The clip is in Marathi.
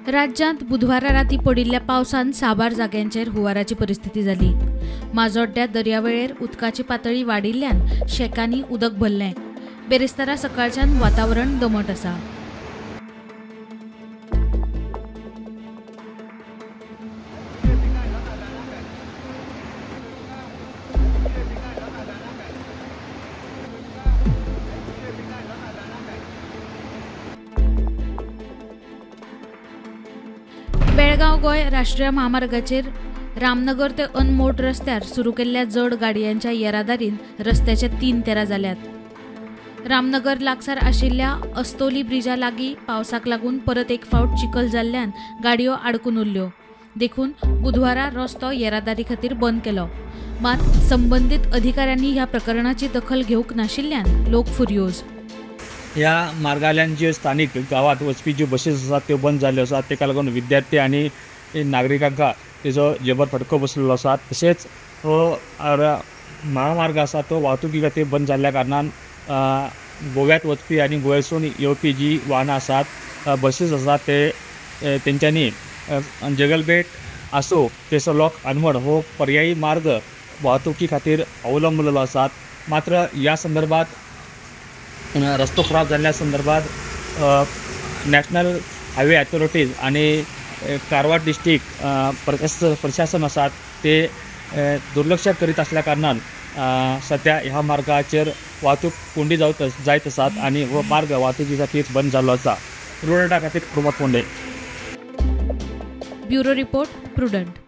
राज्यांत बुधवारा राती पडिल्ल्या पावसान साबार जाग्यांचेर हुंवाराची परिस्थिती जाली। माजोड्ड्या दर्यावेळेर उदकाची पातळी वाडिल्ल्यान शेकांनी उदक भरलें। बेरेस्तारा सकाळच्यान वातावरण दमट आसा। बेळगांव गोय राष्ट्रीय महामार्गाचेर रामनगर ते अनमोड रस्त्यार सुरू केल्ल्या जड गाडयांच्या येरादारीन रस्त्याचे 3 तेरा जाल्यात। रामनगर लागसार आशिल्ल्या अस्तोली ब्रिजा लागीं पावसाक लागून परत एक फावट चिखल जाल्ल्यान गाडयो आडकून उरल्यो। देखून बुधवारा रस्तो येरादारी खातीर बंद केलो। मात संबंधीत अधिकाऱ्यांनी ह्या प्रकरणाची दखल घेवंक नाशिल्ल्यान लोक फुर्योज। ह्या मार्गाल्यान जे स्थानिक गावात वचपी ज्यो बसीस आसात त्यो बंद जाल्ल्यो आसात। तेका लागून विद्यार्थी आनी नागरिकांका तेजो जबर फटको बसलेलो आसा। तशेंच महामार्ग आसा तो वाहतुकी खातीर बंद जाल्ल्या कारणान गोव्यात वचपी आनी गोंयसून येवपी जी वाहनां आसात बसीस आसात ते तेंच्यांनी जगलबेट आसो तेसलोक आनवड हो पर्यायी मार्ग वाहतुकी खातीर अवलंबलेलो आसात। मात्र ह्या संदर्भात रस्तो खराब जाल्ल्या संदर्भात नॅशनल हायवे अथॉरिटीज आणि कारवार डिस्ट्रिक्ट प्रशासन आसात ते दुर्लक्ष करीत असल्या कारणान सध्या ह्या मार्गाचेर वाहतूक कोंडी जायत आसात आणि हो मार्ग वाहतुकी खातीर बंद जाल्लो आसा। प्रुडंटा खातीर Pramod Phonde. Bureau report prudent.